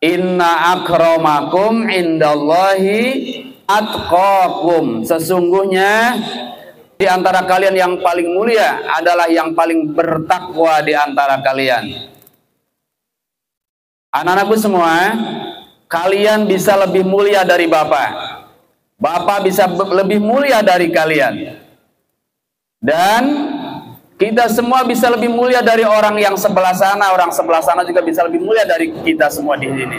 Inna akramakum indallahi atqakum. Sesungguhnya di antara kalian yang paling mulia adalah yang paling bertakwa di antara kalian. Anak-anakku semua, kalian bisa lebih mulia dari Bapak. Bapak bisa lebih mulia dari kalian. Dan kita semua bisa lebih mulia dari orang yang sebelah sana. Orang sebelah sana juga bisa lebih mulia dari kita semua di sini.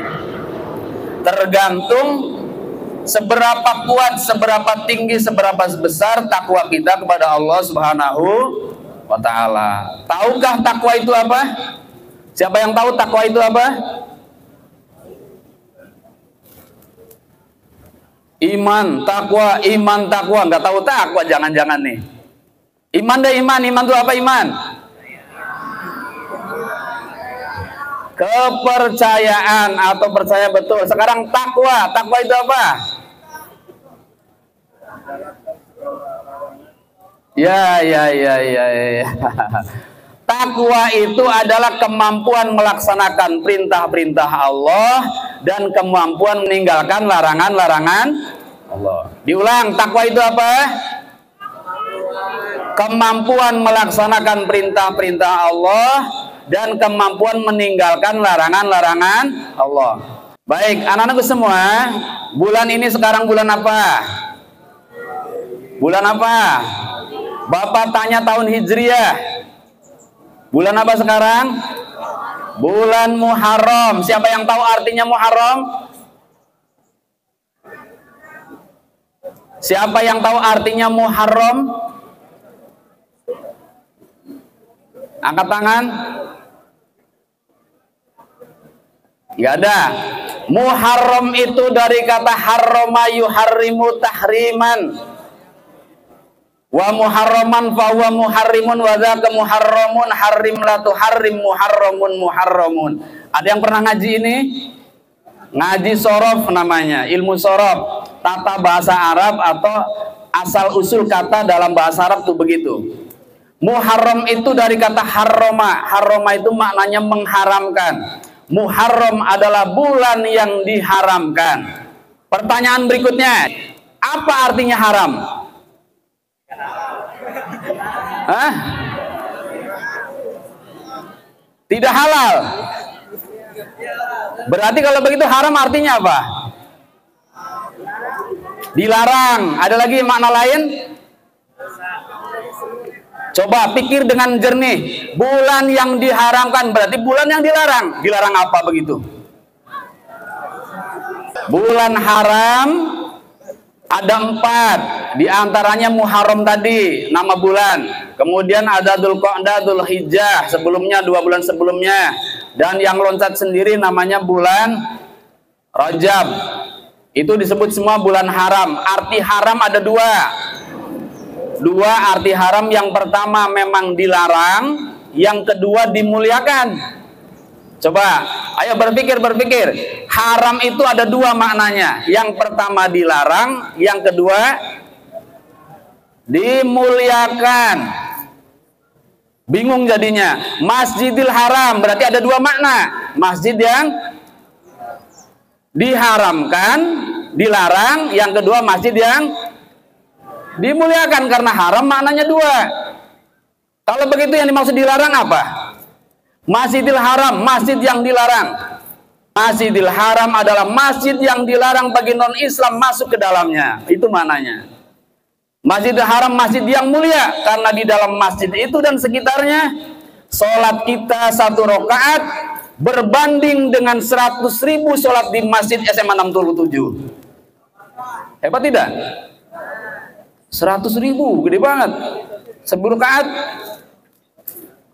Tergantung seberapa kuat, seberapa tinggi, seberapa besar takwa kita kepada Allah Subhanahu wa Ta'ala. Tahukah takwa itu apa? Siapa yang tahu takwa itu apa? Iman, takwa, iman, takwa. Nggak tahu takwa, jangan-jangan nih. Iman deh, iman. Iman itu apa iman? Kepercayaan atau percaya betul. Sekarang takwa. Takwa itu apa? Ya. Takwa itu adalah kemampuan melaksanakan perintah-perintah Allah dan kemampuan meninggalkan larangan-larangan Allah. Diulang, takwa itu apa? Kemampuan melaksanakan perintah-perintah Allah dan kemampuan meninggalkan larangan-larangan Allah. Baik, anak-anakku semua, bulan ini sekarang bulan apa? Bulan apa? Bapak tanya tahun Hijriah. Bulan apa sekarang? Bulan Muharram. Siapa yang tahu artinya Muharram? Siapa yang tahu artinya Muharram? Angkat tangan. Gak ada. Muharram itu dari kata harrama yuharrimu tahriman. Wa muharraman fa huwa muharrimun wa dzaka muharramun harrim la tuharrim muharramun muharramun. Ada yang pernah ngaji ini? Ngaji sorof namanya, ilmu sorof, tata bahasa Arab atau asal usul kata dalam bahasa Arab tuh begitu. Muharram itu dari kata harroma. Harroma itu maknanya mengharamkan. Muharram adalah bulan yang diharamkan. Pertanyaan berikutnya, apa artinya haram? Hah? Tidak halal. Berarti kalau begitu haram artinya apa? Dilarang. Ada lagi makna lain? Coba pikir dengan jernih. Bulan yang diharamkan berarti bulan yang dilarang. Dilarang apa begitu? Bulan haram ada 4. Di antaranya Muharram tadi, nama bulan. Kemudian ada Dzulqa'dah, Dzulhijjah, sebelumnya 2 bulan sebelumnya. Dan yang loncat sendiri namanya bulan Rajab. Itu disebut semua bulan haram. Arti haram ada 2. 2 arti haram, yang pertama memang dilarang, yang kedua dimuliakan. Coba, ayo berpikir. Haram itu ada 2 maknanya. Yang pertama dilarang, yang kedua dimuliakan. Bingung jadinya. Masjidil Haram berarti ada 2 makna. Masjid yang diharamkan, dilarang, yang kedua masjid yang dimuliakan. Karena haram maknanya 2. Kalau begitu yang dimaksud dilarang apa? Masjidil Haram, masjid yang dilarang. Masjidil Haram adalah masjid yang dilarang bagi non-Islam masuk ke dalamnya. Itu maknanya. Masjidil Haram masjid yang mulia, karena di dalam masjid itu dan sekitarnya sholat kita 1 rakaat berbanding dengan 100.000 sholat di masjid SMA 67. Hebat tidak? 100.000, gede banget. 1 rakaat.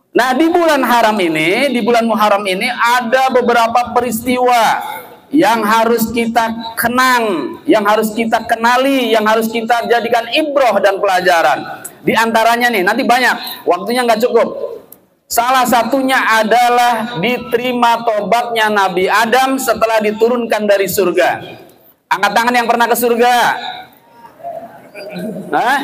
Nah, di bulan haram ini, di bulan Muharram ini ada beberapa peristiwa yang harus kita kenang, yang harus kita kenali, yang harus kita jadikan ibroh dan pelajaran. Di antaranya nih, nanti banyak, waktunya nggak cukup. Salah satunya adalah diterima tobatnya Nabi Adam setelah diturunkan dari surga. Angkat tangan yang pernah ke surga. Hah?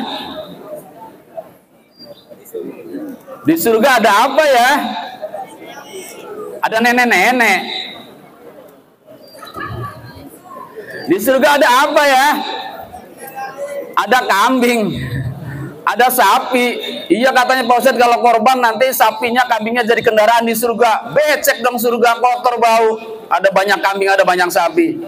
Di surga ada apa ya? Ada nenek-nenek. Di surga ada apa ya? Ada kambing, ada sapi. Iya katanya Pak Ustadz, kalau korban nanti sapinya, kambingnya jadi kendaraan di surga. Becek dong surga, kotor, bau. Ada banyak kambing, ada banyak sapi.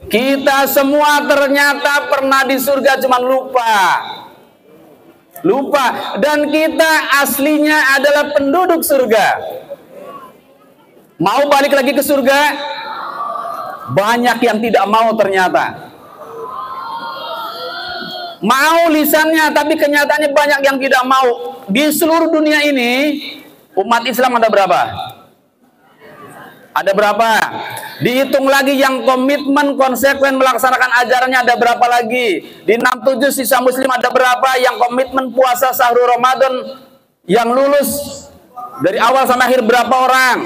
Kita semua ternyata pernah di surga, cuman lupa. Dan kita aslinya adalah penduduk surga. Mau balik lagi ke surga? Banyak yang tidak mau ternyata. Mau lisannya, tapi kenyataannya banyak yang tidak mau. Di seluruh dunia ini, umat Islam ada berapa? Ada berapa? Dihitung lagi yang komitmen konsekuen melaksanakan ajarannya ada berapa lagi? Di 67 sisa muslim ada berapa? Yang komitmen puasa sahur Ramadan yang lulus dari awal sampai akhir berapa orang?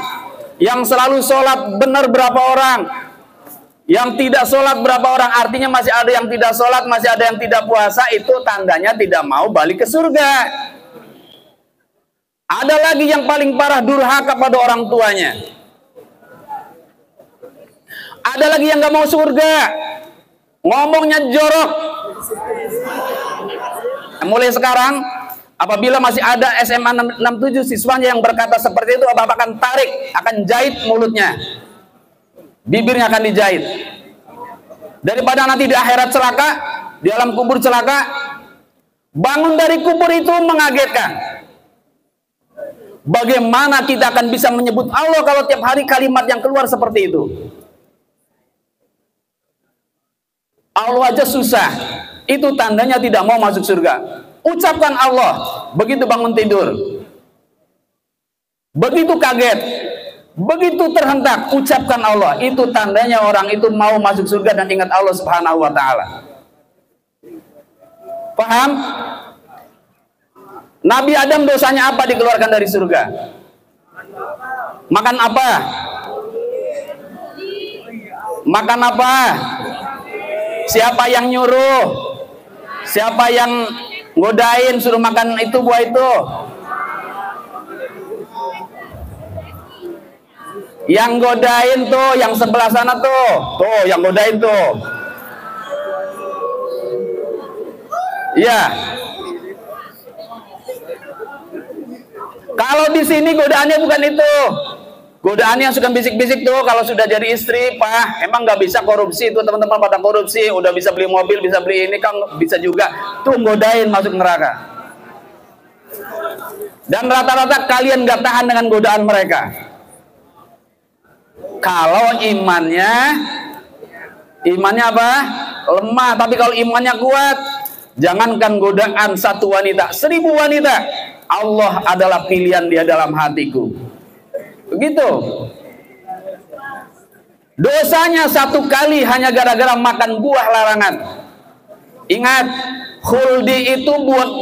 Yang selalu sholat benar berapa orang? Yang tidak sholat berapa orang? Artinya masih ada yang tidak sholat, masih ada yang tidak puasa. Itu tandanya tidak mau balik ke surga. Ada lagi yang paling parah, durhaka pada orang tuanya. Ada lagi yang nggak mau surga, ngomongnya jorok. Mulai sekarang, apabila masih ada SMA 67 siswanya yang berkata seperti itu, Bapak akan tarik, akan jahit mulutnya, bibirnya akan dijahit. Daripada nanti di akhirat celaka, di alam kubur celaka, bangun dari kubur itu mengagetkan. Bagaimana kita akan bisa menyebut Allah kalau tiap hari kalimat yang keluar seperti itu? Allah aja susah. Itu tandanya tidak mau masuk surga. Ucapkan Allah begitu bangun tidur, begitu kaget, begitu terhentak, ucapkan Allah. Itu tandanya orang itu mau masuk surga dan ingat Allah Subhanahu wa ta'ala. Paham? Nabi Adam dosanya apa dikeluarkan dari surga? Makan apa? Makan apa? Siapa yang nyuruh? Siapa yang godain suruh makan itu, buah itu? Yang godain tuh, yang sebelah sana tuh. Tuh, yang godain tuh. Iya. Kalau di sini godaannya bukan itu. Godaannya yang suka bisik-bisik tuh, kalau sudah jadi istri, Pak, emang nggak bisa korupsi tuh, teman-teman pada korupsi, udah bisa beli mobil, bisa beli ini, kan bisa juga. Tuh godain masuk neraka. Dan rata-rata kalian nggak tahan dengan godaan mereka. Kalau imannya apa? Lemah. Tapi kalau imannya kuat, jangankan godaan satu wanita, 1000 wanita, Allah adalah pilihan dia dalam hatiku. Begitu. Dosanya satu kali hanya gara-gara makan buah larangan. Ingat, khuldi itu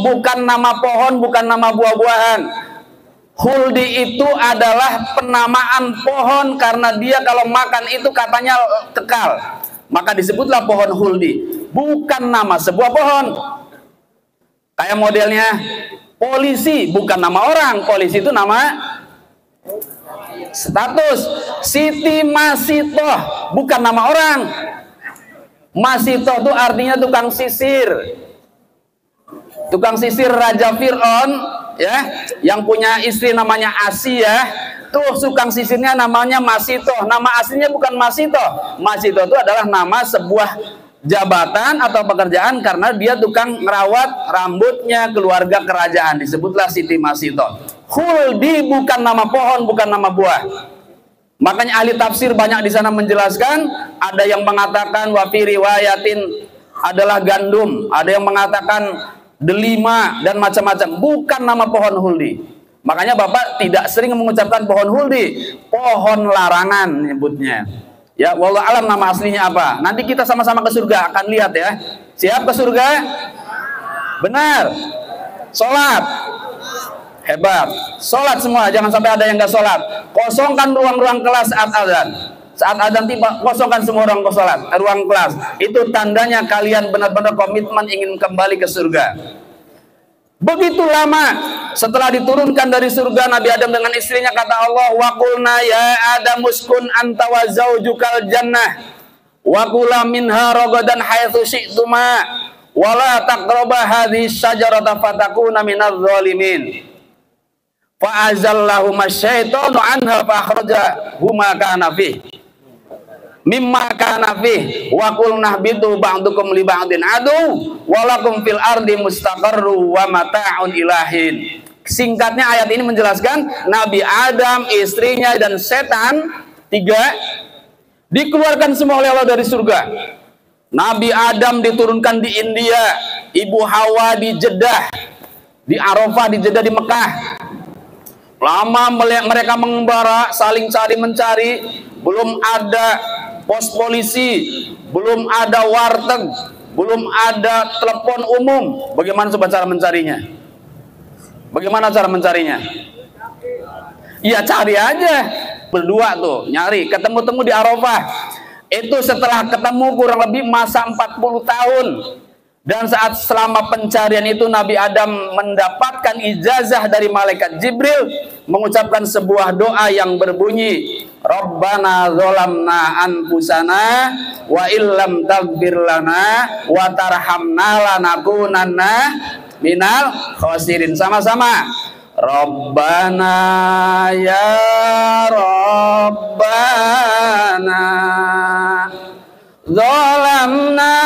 bukan nama pohon, bukan nama buah-buahan. Khuldi itu adalah penamaan pohon karena dia kalau makan itu katanya kekal. Maka disebutlah pohon khuldi. Bukan nama sebuah pohon. Kayak modelnya polisi, bukan nama orang. Polisi itu nama status. Siti Masitoh bukan nama orang. Masitoh itu artinya tukang sisir. Tukang sisir Raja Fir'aun, ya, yang punya istri namanya Asia, tuh tukang sisirnya namanya Masitoh. Nama aslinya bukan Masitoh. Masitoh itu adalah nama sebuah jabatan atau pekerjaan karena dia tukang merawat rambutnya keluarga kerajaan. Disebutlah Siti Masitoh. Khuldi bukan nama pohon, bukan nama buah. Makanya ahli tafsir banyak di sana menjelaskan. Ada yang mengatakan wafi riwayatin adalah gandum, ada yang mengatakan delima dan macam-macam. Bukan nama pohon khuldi. Makanya Bapak tidak sering mengucapkan pohon khuldi, pohon larangan nyebutnya. Ya, wallahu alam nama aslinya apa. Nanti kita sama-sama ke surga akan lihat ya. Siap ke surga? Benar. Sholat. Hebat. Sholat semua, jangan sampai ada yang nggak sholat. Kosongkan ruang-ruang kelas saat azan. Saat azan tiba, kosongkan semua ruang ruang kelas. Itu tandanya kalian benar-benar komitmen ingin kembali ke surga. Begitu lama setelah diturunkan dari surga Nabi Adam dengan istrinya, kata Allah, wa qulna ya Adam uskun anta wa zaujukal jannah wa kula minha ragadan haitsu syi'tuma wa la taqraba hadhihi syajarata fatakuna minadh dhalimin. Fa azallahuma syaitanu anha fa akhrajahuma kana fi mimma kana fi wa qulna bitu ba'dukum li ba'din adu walakum fil ardi mustaqarru wa mata'un ilahin. Singkatnya ayat ini menjelaskan Nabi Adam, istrinya dan setan tiga dikeluarkan semua oleh Allah dari surga. Nabi Adam diturunkan di India, Ibu Hawa di Jeddah, di Arafah, di Jeddah, di Mekah. Lama mereka mengembara, saling cari mencari, belum ada pos polisi, belum ada warteg, belum ada telepon umum. Bagaimana coba cara mencarinya? Bagaimana cara mencarinya? Ya cari aja. Berdua tuh, nyari, ketemu-temu di Arafah. Itu setelah ketemu kurang lebih masa 40 tahun. Dan saat selama pencarian itu Nabi Adam mendapatkan ijazah dari malaikat Jibril mengucapkan sebuah doa yang berbunyi, Rabbana dzolamna anfusana wa illam taghfir lana wa tarhamna lanakunanna minal khasirin. Sama-sama. Rabbana ya Rabbana dzolamna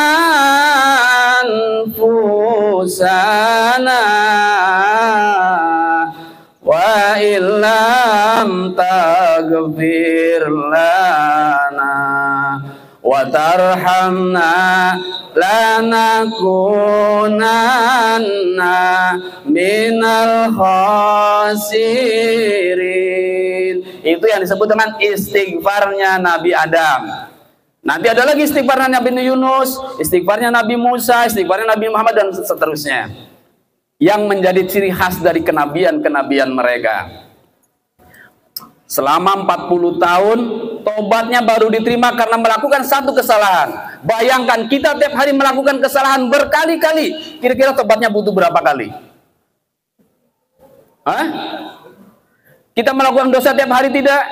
anfusana wa illam taghfir lana wa tarhamna lanakunanna minal khasirin. Itu yang disebut dengan istighfarnya Nabi Adam. Nanti ada lagi istighfarnya Nabi Yunus, istighfarnya Nabi Musa, istighfarnya Nabi Muhammad, dan seterusnya. Yang menjadi ciri khas dari kenabian-kenabian mereka. Selama 40 tahun, tobatnya baru diterima karena melakukan satu kesalahan. Bayangkan kita tiap hari melakukan kesalahan berkali-kali. Kira-kira tobatnya butuh berapa kali? Hah? Kita melakukan dosa tiap hari tidak?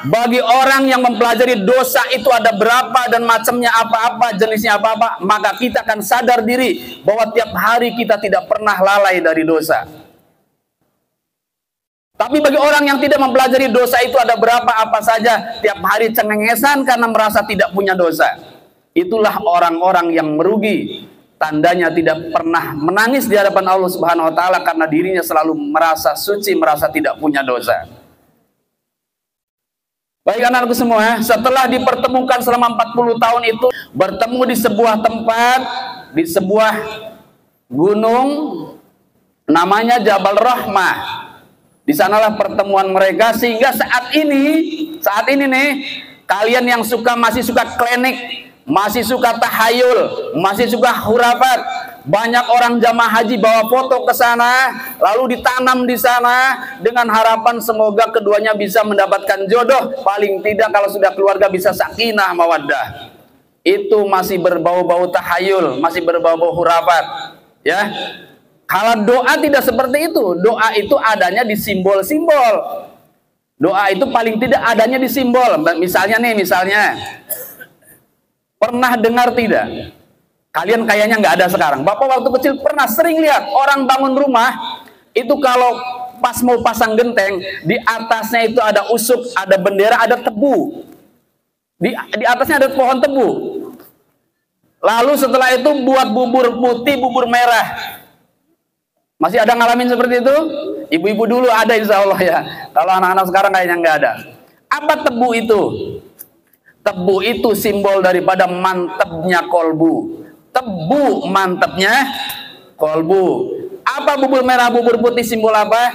Bagi orang yang mempelajari dosa itu ada berapa dan macamnya apa-apa, jenisnya apa-apa, maka kita akan sadar diri bahwa tiap hari kita tidak pernah lalai dari dosa. Tapi bagi orang yang tidak mempelajari dosa itu ada berapa apa saja, tiap hari cengengesan karena merasa tidak punya dosa. Itulah orang-orang yang merugi. Tandanya tidak pernah menangis di hadapan Allah Subhanahu wa taala karena dirinya selalu merasa suci, merasa tidak punya dosa. Baik anak-anakku semua, setelah dipertemukan selama 40 tahun itu, bertemu di sebuah tempat, di sebuah gunung, namanya Jabal Rahmah. Di sanalah pertemuan mereka, sehingga saat ini nih, kalian yang masih suka klinik, masih suka tahayul, masih suka hurafat, banyak orang jamaah haji bawa foto ke sana, lalu ditanam di sana dengan harapan semoga keduanya bisa mendapatkan jodoh. Paling tidak kalau sudah keluarga bisa sakinah mawaddah. Itu masih berbau-bau tahayul, masih berbau-bau hurafat. Ya, kalau doa tidak seperti itu. Doa itu adanya di simbol-simbol. Doa itu paling tidak adanya di simbol. Misalnya pernah dengar tidak? Kalian kayaknya nggak ada sekarang. Bapak waktu kecil pernah sering lihat orang bangun rumah itu kalau pas mau pasang genteng, di atasnya itu ada usuk, ada bendera, ada tebu. Di atasnya ada pohon tebu. Lalu setelah itu buat bubur putih, bubur merah. Masih ada ngalamin seperti itu? Ibu-ibu dulu ada insya Allah ya. Kalau anak-anak sekarang kayaknya nggak ada. Apa tebu itu? Tebu itu simbol daripada mantapnya kolbu. Tebu mantapnya kolbu. Apa bubur merah, bubur putih simbol apa?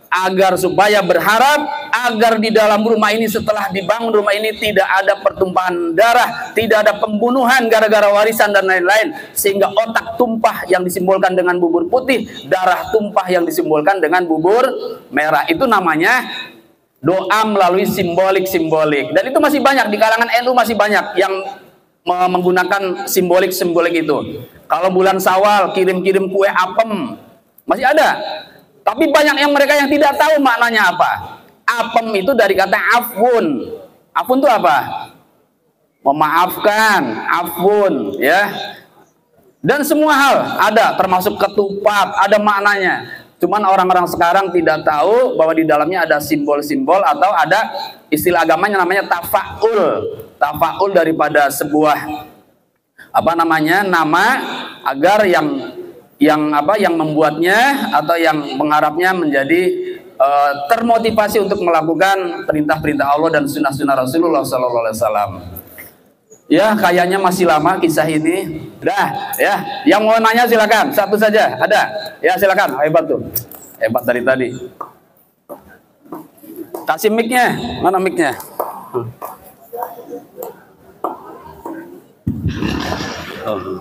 Agar supaya berharap agar di dalam rumah ini, setelah dibangun rumah ini, tidak ada pertumpahan darah, tidak ada pembunuhan gara-gara warisan dan lain-lain, sehingga otak tumpah yang disimbolkan dengan bubur putih, darah tumpah yang disimbolkan dengan bubur merah. Itu namanya doa melalui simbolik. Dan itu masih banyak di kalangan NU, masih banyak yang menggunakan simbolik-simbolik itu. Kalau bulan Syawal kirim-kirim kue apem masih ada. Tapi banyak yang mereka yang tidak tahu maknanya apa. Apem itu dari kata afun. Afun itu apa? Memaafkan, afun, ya. Dan semua hal ada, termasuk ketupat, ada maknanya. Cuman orang-orang sekarang tidak tahu bahwa di dalamnya ada simbol-simbol atau ada istilah agamanya namanya tafaul. Tafaul daripada sebuah nama agar yang membuatnya atau yang mengharapnya menjadi termotivasi untuk melakukan perintah-perintah Allah dan sunnah-sunnah Rasulullah SAW. Ya, kayaknya masih lama kisah ini. Dah, ya. Yang mau nanya silakan, satu saja. Ada? Ya, silakan. Hebat tuh. Hebat dari tadi. Kasih mic-nya. Mana mic-nya? Oh.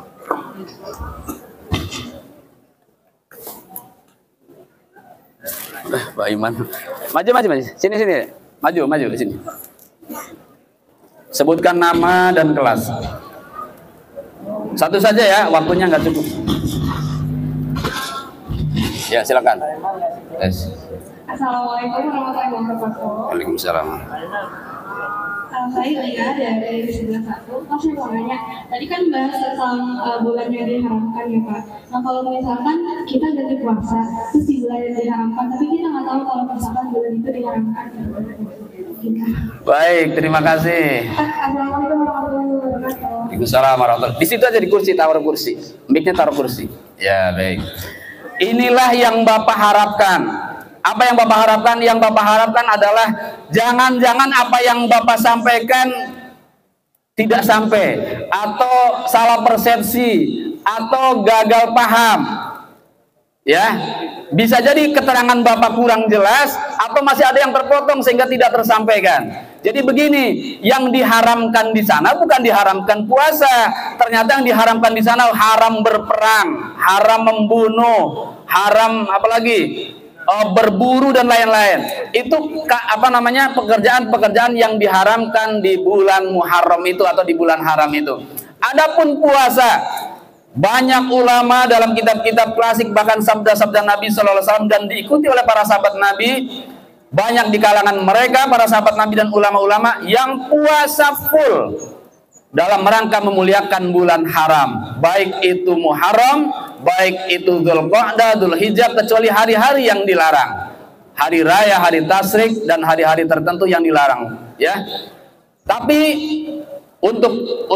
Pak Iman. Maju. Sini. Maju ke sini. Sebutkan nama dan kelas. Satu saja ya, waktunya nggak cukup. Ya, silakan. Yes. Assalamualaikum warahmatullahi wabarakatuh. Waalaikumsalam. Saya Lia dari 91. Saya mau nanya, tadi kan bahas tentang bulan yang diharamkan ya Pak. Nah kalau misalkan kita ganti puasa, terus di bulan yang diharamkan, tapi kita nggak tahu kalau misalkan bulan itu diharamkan. Baik, terima kasih. Assalamualaikum warahmatullahi wabarakatuh. Waalaikumsalam warahmatullahi. Di situ aja di kursi, taruh kursi. Mic-nya taruh kursi. Ya, baik. Inilah yang Bapak harapkan. Apa yang Bapak harapkan? Yang Bapak harapkan adalah jangan-jangan apa yang Bapak sampaikan tidak sampai, atau salah persepsi, atau gagal paham. Ya, bisa jadi keterangan Bapak kurang jelas, atau masih ada yang terpotong sehingga tidak tersampaikan. Jadi begini, yang diharamkan di sana bukan diharamkan puasa. Ternyata yang diharamkan di sana haram berperang, haram membunuh, haram apalagi? Berburu dan lain-lain. Itu pekerjaan-pekerjaan yang diharamkan di bulan Muharram itu atau di bulan haram itu. Adapun puasa, banyak ulama dalam kitab-kitab klasik bahkan sabda-sabda Nabi SAW dan diikuti oleh para sahabat Nabi, banyak di kalangan mereka para sahabat Nabi dan ulama-ulama yang puasa full dalam rangka memuliakan bulan haram, baik itu Muharram, baik itu Dzulqa'dah, Dzulhijjah, kecuali hari-hari yang dilarang, hari raya, hari tasyrik, dan hari-hari tertentu yang dilarang. Ya, tapi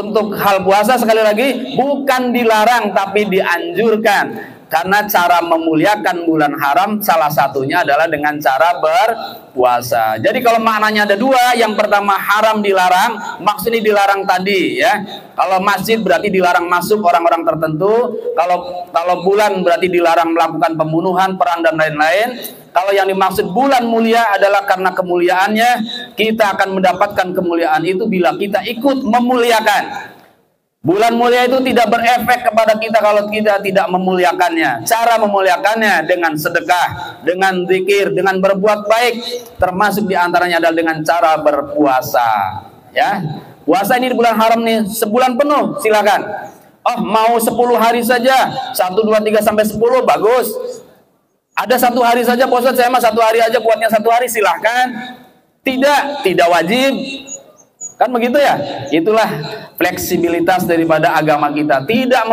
untuk hal puasa sekali lagi bukan dilarang tapi dianjurkan. Karena cara memuliakan bulan haram salah satunya adalah dengan cara berpuasa. Jadi kalau maknanya ada dua, yang pertama haram dilarang, maksudnya dilarang tadi ya. Kalau masjid berarti dilarang masuk orang-orang tertentu. Kalau bulan berarti dilarang melakukan pembunuhan, perang dan lain-lain. Kalau yang dimaksud bulan mulia adalah karena kemuliaannya, kita akan mendapatkan kemuliaan itu bila kita ikut memuliakan. Bulan mulia itu tidak berefek kepada kita kalau kita tidak memuliakannya. Cara memuliakannya dengan sedekah, dengan zikir, dengan berbuat baik, termasuk diantaranya adalah dengan cara berpuasa. Ya, puasa ini di bulan haram nih sebulan penuh, silakan. Oh, mau 10 hari saja, 1, 2, 3 sampai 10 bagus. Ada 1 hari saja puasa, saya mah 1 hari aja, buatnya 1 hari, silahkan. Tidak wajib. Kan begitu ya? Itulah fleksibilitas daripada agama kita. Tidak